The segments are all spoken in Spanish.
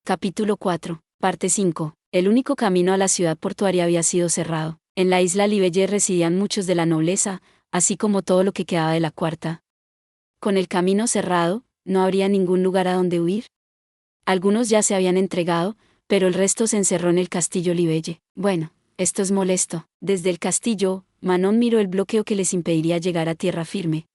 Capítulo 4, parte 5. El único camino a la ciudad portuaria había sido cerrado. En la isla Libelle residían muchos de la nobleza, así como todo lo que quedaba de la cuarta. Con el camino cerrado, no habría ningún lugar a donde huir. Algunos ya se habían entregado, pero el resto se encerró en el castillo Libelle. Bueno, esto es molesto. Desde el castillo, Manon miró el bloqueo que les impediría llegar a tierra firme.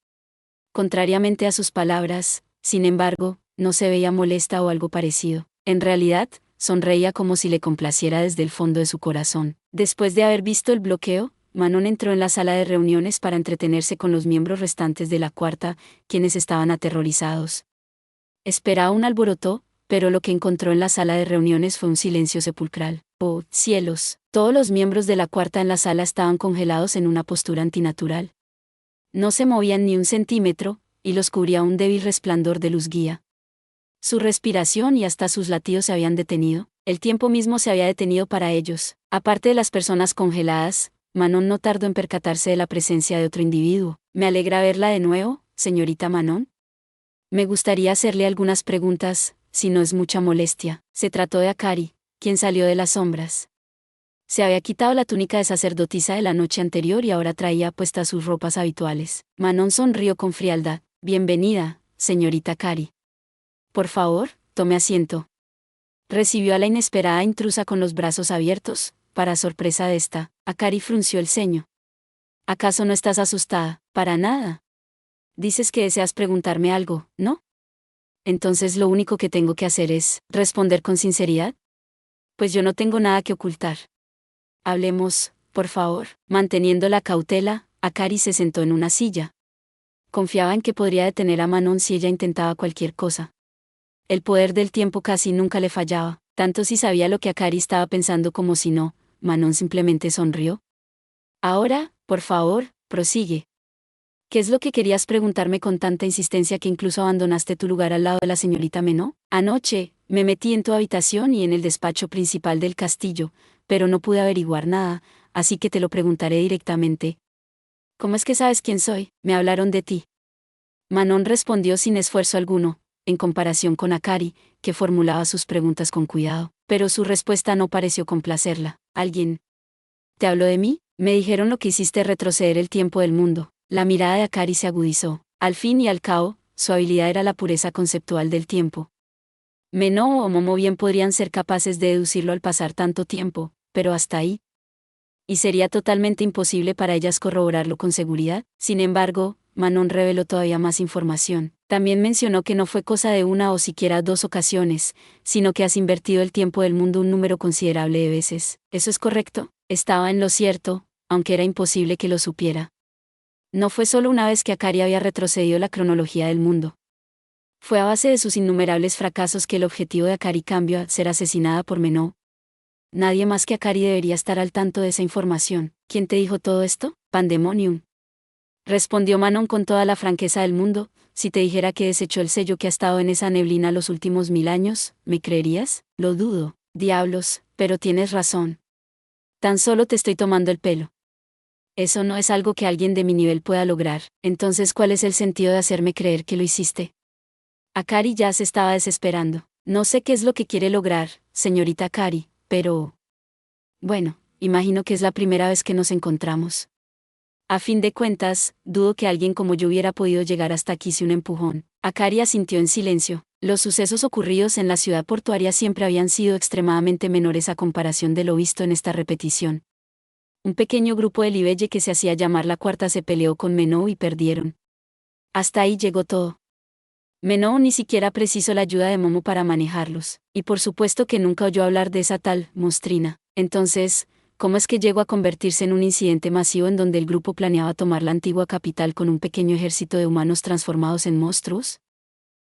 Contrariamente a sus palabras, sin embargo, no se veía molesta o algo parecido. En realidad, sonreía como si le complaciera desde el fondo de su corazón. Después de haber visto el bloqueo, Manon entró en la sala de reuniones para entretenerse con los miembros restantes de la cuarta, quienes estaban aterrorizados. Esperaba un alboroto, pero lo que encontró en la sala de reuniones fue un silencio sepulcral. ¡Oh, cielos! Todos los miembros de la cuarta en la sala estaban congelados en una postura antinatural. No se movían ni un centímetro, y los cubría un débil resplandor de luz guía. Su respiración y hasta sus latidos se habían detenido, el tiempo mismo se había detenido para ellos. Aparte de las personas congeladas, Manon no tardó en percatarse de la presencia de otro individuo. «Me alegra verla de nuevo, señorita Manon. Me gustaría hacerle algunas preguntas, si no es mucha molestia». Se trató de Akari, quien salió de las sombras. Se había quitado la túnica de sacerdotisa de la noche anterior y ahora traía puestas sus ropas habituales. Manon sonrió con frialdad. «Bienvenida, señorita Akari. Por favor, tome asiento». Recibió a la inesperada intrusa con los brazos abiertos. Para sorpresa de esta, Akari frunció el ceño. «¿Acaso no estás asustada?» «Para nada. Dices que deseas preguntarme algo, ¿no? Entonces lo único que tengo que hacer es responder con sinceridad. Pues yo no tengo nada que ocultar. Hablemos, por favor». Manteniendo la cautela, Akari se sentó en una silla. Confiaba en que podría detener a Manon si ella intentaba cualquier cosa. El poder del tiempo casi nunca le fallaba, tanto si sabía lo que Akari estaba pensando como si no. Manon simplemente sonrió. «Ahora, por favor, prosigue. ¿Qué es lo que querías preguntarme con tanta insistencia que incluso abandonaste tu lugar al lado de la señorita Menot?» «Anoche, me metí en tu habitación y en el despacho principal del castillo, pero no pude averiguar nada, así que te lo preguntaré directamente. ¿Cómo es que sabes quién soy? Me hablaron de ti». Manon respondió sin esfuerzo alguno, en comparación con Akari, que formulaba sus preguntas con cuidado, pero su respuesta no pareció complacerla. «¿Alguien te habló de mí? Me dijeron lo que hiciste retroceder el tiempo del mundo». La mirada de Akari se agudizó. Al fin y al cabo, su habilidad era la pureza conceptual del tiempo. Menot o Momo bien podrían ser capaces de deducirlo al pasar tanto tiempo, pero hasta ahí. Y sería totalmente imposible para ellas corroborarlo con seguridad. Sin embargo, Manon reveló todavía más información. También mencionó que no fue cosa de una o siquiera dos ocasiones, sino que has invertido el tiempo del mundo un número considerable de veces. ¿Eso es correcto? Estaba en lo cierto, aunque era imposible que lo supiera. No fue solo una vez que Akari había retrocedido la cronología del mundo. Fue a base de sus innumerables fracasos que el objetivo de Akari cambió a ser asesinada por Menot. Nadie más que Akari debería estar al tanto de esa información. ¿Quién te dijo todo esto? «Pandemonium», respondió Manon con toda la franqueza del mundo. «Si te dijera que desechó el sello que ha estado en esa neblina los últimos 1000 años, ¿me creerías?» «Lo dudo». «Diablos, pero tienes razón. Tan solo te estoy tomando el pelo. Eso no es algo que alguien de mi nivel pueda lograr. Entonces, ¿cuál es el sentido de hacerme creer que lo hiciste?» Akari ya se estaba desesperando. «No sé qué es lo que quiere lograr, señorita Akari, pero... Bueno, imagino que es la primera vez que nos encontramos. A fin de cuentas, dudo que alguien como yo hubiera podido llegar hasta aquí sin un empujón». Akari asintió en silencio. Los sucesos ocurridos en la ciudad portuaria siempre habían sido extremadamente menores a comparación de lo visto en esta repetición. Un pequeño grupo de Libelle que se hacía llamar la Cuarta se peleó con Menot y perdieron. Hasta ahí llegó todo. Menot ni siquiera precisó la ayuda de Momo para manejarlos, y por supuesto que nunca oyó hablar de esa tal mostrina. Entonces, ¿cómo es que llegó a convertirse en un incidente masivo en donde el grupo planeaba tomar la antigua capital con un pequeño ejército de humanos transformados en monstruos?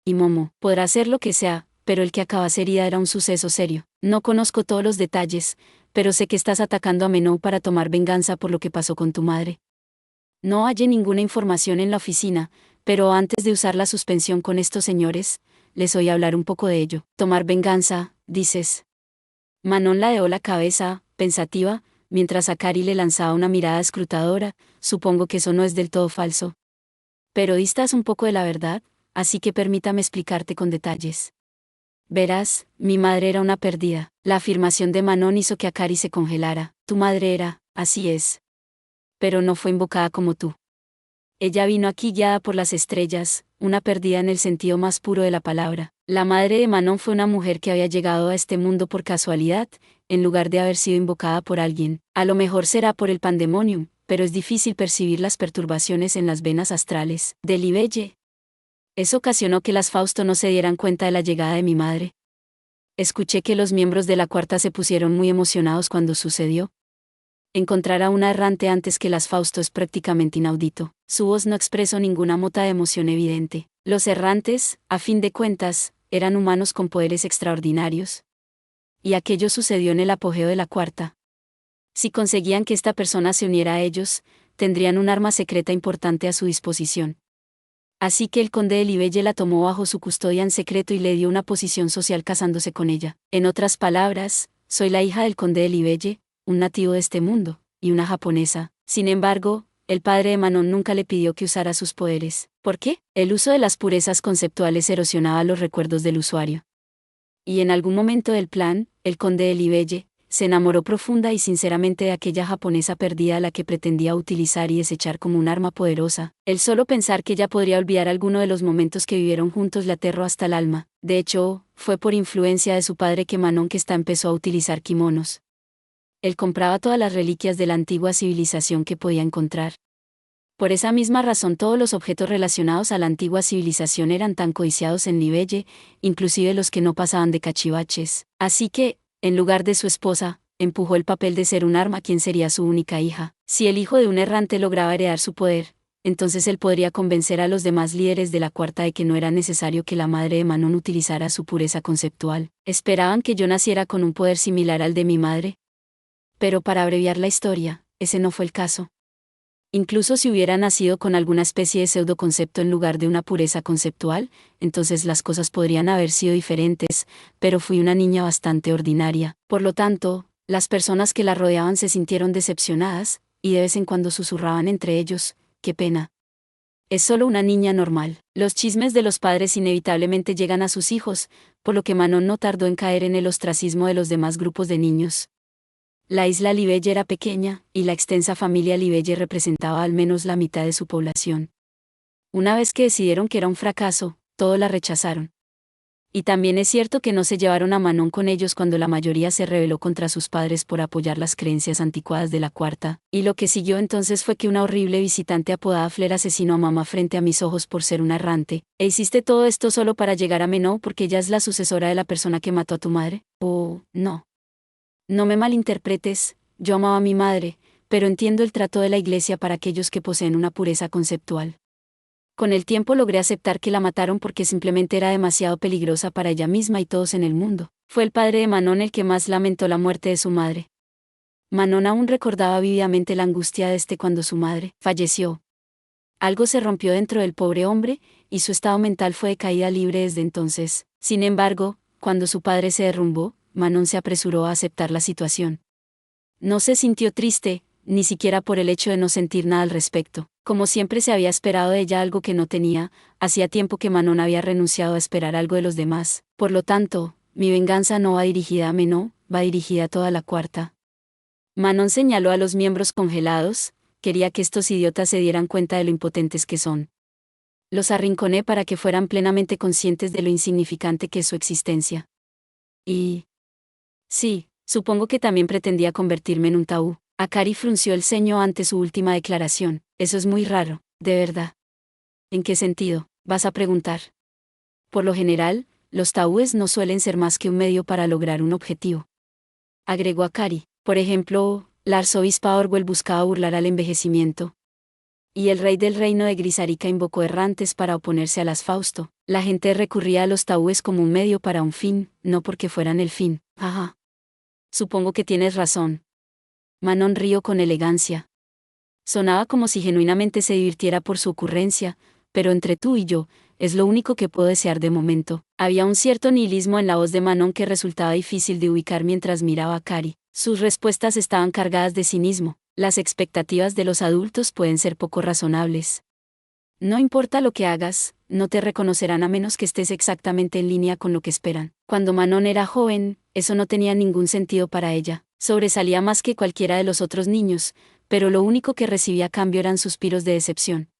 Y Momo podrá hacer lo que sea, pero el que acabase herida era un suceso serio. No conozco todos los detalles, pero sé que estás atacando a Menot para tomar venganza por lo que pasó con tu madre. No hallé ninguna información en la oficina, pero antes de usar la suspensión con estos señores, les oí hablar un poco de ello. «Tomar venganza, dices». Manon ladeó la cabeza, pensativa, mientras Akari le lanzaba una mirada escrutadora. «Supongo que eso no es del todo falso. Pero distas un poco de la verdad, así que permítame explicarte con detalles. Verás, mi madre era una perdida. La afirmación de Manon hizo que Akari se congelara. Tu madre era, así es. Pero no fue invocada como tú. Ella vino aquí guiada por las estrellas, una perdida en el sentido más puro de la palabra. La madre de Manon fue una mujer que había llegado a este mundo por casualidad, en lugar de haber sido invocada por alguien. A lo mejor será por el pandemonium, pero es difícil percibir las perturbaciones en las venas astrales de Libelle. Eso ocasionó que las Fausto no se dieran cuenta de la llegada de mi madre. Escuché que los miembros de la cuarta se pusieron muy emocionados cuando sucedió. Encontrar a una errante antes que las Fausto es prácticamente inaudito. Su voz no expresó ninguna mota de emoción evidente. Los errantes, a fin de cuentas, eran humanos con poderes extraordinarios. Y aquello sucedió en el apogeo de la cuarta. Si conseguían que esta persona se uniera a ellos, tendrían un arma secreta importante a su disposición. Así que el conde de Libelle la tomó bajo su custodia en secreto y le dio una posición social casándose con ella. En otras palabras, soy la hija del conde de Libelle, un nativo de este mundo, y una japonesa. Sin embargo, el padre de Manon nunca le pidió que usara sus poderes. ¿Por qué? El uso de las purezas conceptuales erosionaba los recuerdos del usuario. Y en algún momento del plan, el conde de Libelle se enamoró profunda y sinceramente de aquella japonesa perdida a la que pretendía utilizar y desechar como un arma poderosa. El solo pensar que ella podría olvidar alguno de los momentos que vivieron juntos le aterró hasta el alma. De hecho, fue por influencia de su padre que Manon Kesta empezó a utilizar kimonos. Él compraba todas las reliquias de la antigua civilización que podía encontrar. Por esa misma razón todos los objetos relacionados a la antigua civilización eran tan codiciados en Libelle, inclusive los que no pasaban de cachivaches. Así que, en lugar de su esposa, empujó el papel de ser un arma quien sería su única hija. Si el hijo de un errante lograba heredar su poder, entonces él podría convencer a los demás líderes de la cuarta de que no era necesario que la madre de Manon utilizara su pureza conceptual. ¿Esperaban que yo naciera con un poder similar al de mi madre? Pero para abreviar la historia, ese no fue el caso. Incluso si hubiera nacido con alguna especie de pseudoconcepto en lugar de una pureza conceptual, entonces las cosas podrían haber sido diferentes, pero fui una niña bastante ordinaria. Por lo tanto, las personas que la rodeaban se sintieron decepcionadas, y de vez en cuando susurraban entre ellos, «¡Qué pena! Es solo una niña normal». Los chismes de los padres inevitablemente llegan a sus hijos, por lo que Manon no tardó en caer en el ostracismo de los demás grupos de niños. La isla Libelle era pequeña, y la extensa familia Libelle representaba al menos la mitad de su población. Una vez que decidieron que era un fracaso, todos la rechazaron. Y también es cierto que no se llevaron a Manon con ellos cuando la mayoría se rebeló contra sus padres por apoyar las creencias anticuadas de la cuarta, y lo que siguió entonces fue que una horrible visitante apodada Flair asesinó a mamá frente a mis ojos por ser una errante. ¿E hiciste todo esto solo para llegar a Manon porque ella es la sucesora de la persona que mató a tu madre? Oh, no. No me malinterpretes, yo amaba a mi madre, pero entiendo el trato de la Iglesia para aquellos que poseen una pureza conceptual. Con el tiempo logré aceptar que la mataron porque simplemente era demasiado peligrosa para ella misma y todos en el mundo. Fue el padre de Manon el que más lamentó la muerte de su madre. Manon aún recordaba vívidamente la angustia de cuando su madre falleció. Algo se rompió dentro del pobre hombre, y su estado mental fue de caída libre desde entonces. Sin embargo, cuando su padre se derrumbó, Manon se apresuró a aceptar la situación. No se sintió triste, ni siquiera por el hecho de no sentir nada al respecto. Como siempre se había esperado de ella algo que no tenía, hacía tiempo que Manon había renunciado a esperar algo de los demás. Por lo tanto, mi venganza no va dirigida a Manon, va dirigida a toda la cuarta. Manon señaló a los miembros congelados, quería que estos idiotas se dieran cuenta de lo impotentes que son. Los arrinconé para que fueran plenamente conscientes de lo insignificante que es su existencia. Y... sí, supongo que también pretendía convertirme en un tabú. Akari frunció el ceño ante su última declaración. Eso es muy raro, de verdad. ¿En qué sentido?, vas a preguntar. Por lo general, los tabúes no suelen ser más que un medio para lograr un objetivo. Agregó Akari. Por ejemplo, la arzobispa Orwell buscaba burlar al envejecimiento. Y el rey del reino de Grisarica invocó errantes para oponerse a las Fausto. La gente recurría a los tabúes como un medio para un fin, no porque fueran el fin. Ajá. Supongo que tienes razón. Manon rió con elegancia. Sonaba como si genuinamente se divirtiera por su ocurrencia, pero entre tú y yo, es lo único que puedo desear de momento. Había un cierto nihilismo en la voz de Manon que resultaba difícil de ubicar mientras miraba a Akari. Sus respuestas estaban cargadas de cinismo. Las expectativas de los adultos pueden ser poco razonables. No importa lo que hagas, no te reconocerán a menos que estés exactamente en línea con lo que esperan. Cuando Manon era joven, eso no tenía ningún sentido para ella. Sobresalía más que cualquiera de los otros niños, pero lo único que recibía a cambio eran suspiros de decepción.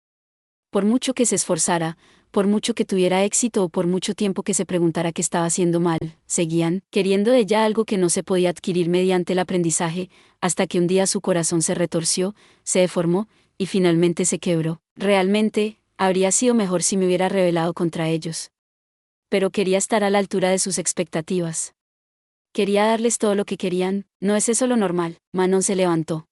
Por mucho que se esforzara, por mucho que tuviera éxito o por mucho tiempo que se preguntara qué estaba haciendo mal, seguían queriendo de ella algo que no se podía adquirir mediante el aprendizaje, hasta que un día su corazón se retorció, se deformó, y finalmente se quebró. Realmente, habría sido mejor si me hubiera rebelado contra ellos. Pero quería estar a la altura de sus expectativas. Quería darles todo lo que querían. ¿No es eso lo normal? Manon se levantó.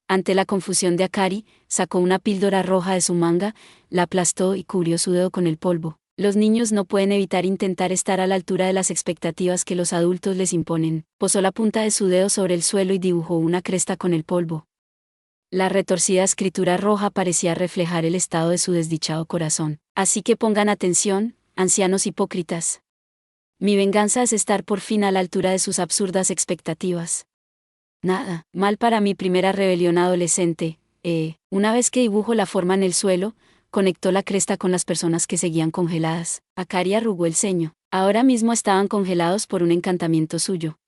Ante la confusión de Akari, sacó una píldora roja de su manga, la aplastó y cubrió su dedo con el polvo. Los niños no pueden evitar intentar estar a la altura de las expectativas que los adultos les imponen. Posó la punta de su dedo sobre el suelo y dibujó una cresta con el polvo. La retorcida escritura roja parecía reflejar el estado de su desdichado corazón. Así que pongan atención, ancianos hipócritas. Mi venganza es estar por fin a la altura de sus absurdas expectativas. Nada, mal para mi primera rebelión adolescente. Una vez que dibujo la forma en el suelo, conectó la cresta con las personas que seguían congeladas. Akari arrugó el ceño. Ahora mismo estaban congelados por un encantamiento suyo.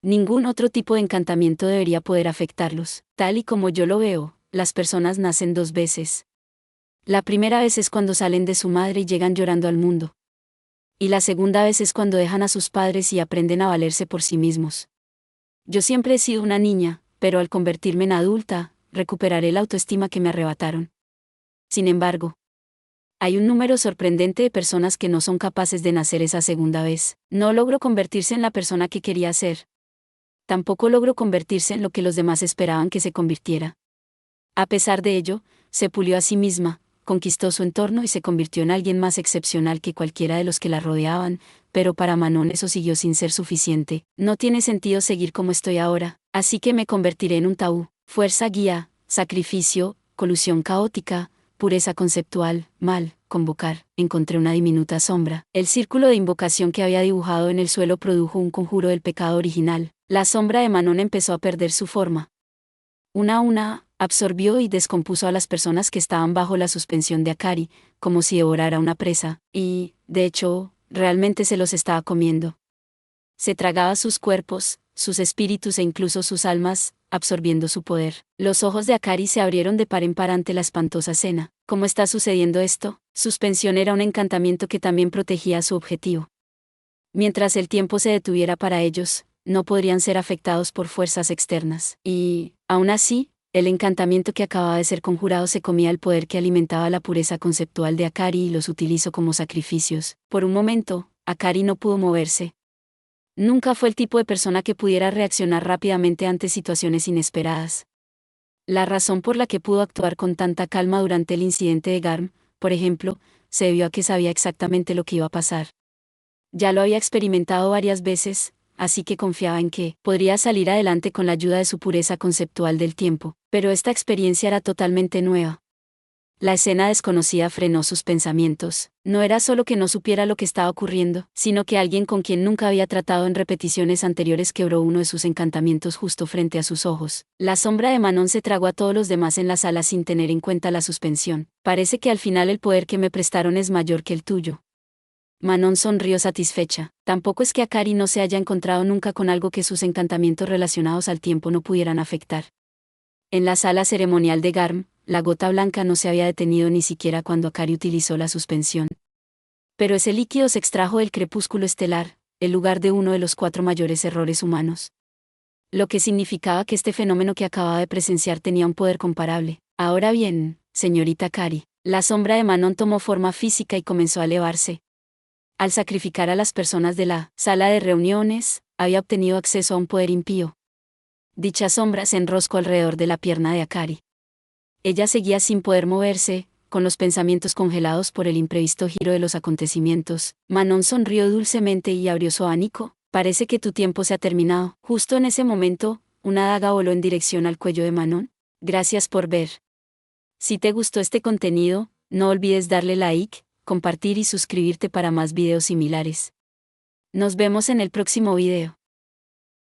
Ningún otro tipo de encantamiento debería poder afectarlos. Tal y como yo lo veo, las personas nacen dos veces. La primera vez es cuando salen de su madre y llegan llorando al mundo. Y la segunda vez es cuando dejan a sus padres y aprenden a valerse por sí mismos. Yo siempre he sido una niña, pero al convertirme en adulta, recuperaré la autoestima que me arrebataron. Sin embargo, hay un número sorprendente de personas que no son capaces de nacer esa segunda vez. No logro convertirse en la persona que quería ser. Tampoco logro convertirse en lo que los demás esperaban que se convirtiera. A pesar de ello, se pulió a sí misma, conquistó su entorno y se convirtió en alguien más excepcional que cualquiera de los que la rodeaban, pero para Manon eso siguió sin ser suficiente. No tiene sentido seguir como estoy ahora, así que me convertiré en un tabú. Fuerza guía, sacrificio, colusión caótica, pureza conceptual, mal, convocar. Encontré una diminuta sombra. El círculo de invocación que había dibujado en el suelo produjo un conjuro del pecado original. La sombra de Manon empezó a perder su forma. Una a una, absorbió y descompuso a las personas que estaban bajo la suspensión de Akari, como si devorara una presa, y, de hecho, realmente se los estaba comiendo. Se tragaba sus cuerpos, sus espíritus e incluso sus almas, absorbiendo su poder. Los ojos de Akari se abrieron de par en par ante la espantosa escena. ¿Cómo está sucediendo esto? Suspensión era un encantamiento que también protegía a su objetivo. Mientras el tiempo se detuviera para ellos, no podrían ser afectados por fuerzas externas. Y, aún así, el encantamiento que acababa de ser conjurado se comía el poder que alimentaba la pureza conceptual de Akari y los utilizó como sacrificios. Por un momento, Akari no pudo moverse. Nunca fue el tipo de persona que pudiera reaccionar rápidamente ante situaciones inesperadas. La razón por la que pudo actuar con tanta calma durante el incidente de Garm, por ejemplo, se debió a que sabía exactamente lo que iba a pasar. Ya lo había experimentado varias veces, así que confiaba en que podría salir adelante con la ayuda de su pureza conceptual del tiempo, pero esta experiencia era totalmente nueva. La escena desconocida frenó sus pensamientos. No era solo que no supiera lo que estaba ocurriendo, sino que alguien con quien nunca había tratado en repeticiones anteriores quebró uno de sus encantamientos justo frente a sus ojos. La sombra de Manon se tragó a todos los demás en la sala sin tener en cuenta la suspensión. Parece que al final el poder que me prestaron es mayor que el tuyo. Manon sonrió satisfecha. Tampoco es que Akari no se haya encontrado nunca con algo que sus encantamientos relacionados al tiempo no pudieran afectar. En la sala ceremonial de Garm, la gota blanca no se había detenido ni siquiera cuando Akari utilizó la suspensión. Pero ese líquido se extrajo del crepúsculo estelar, el lugar de uno de los 4 mayores errores humanos. Lo que significaba que este fenómeno que acababa de presenciar tenía un poder comparable. Ahora bien, señorita Akari, la sombra de Manon tomó forma física y comenzó a elevarse. Al sacrificar a las personas de la sala de reuniones, había obtenido acceso a un poder impío. Dicha sombra se enroscó alrededor de la pierna de Akari. Ella seguía sin poder moverse, con los pensamientos congelados por el imprevisto giro de los acontecimientos. Manon sonrió dulcemente y abrió su abanico. Parece que tu tiempo se ha terminado. Justo en ese momento, una daga voló en dirección al cuello de Manon. Gracias por ver. Si te gustó este contenido, no olvides darle like, compartir y suscribirte para más videos similares. Nos vemos en el próximo video.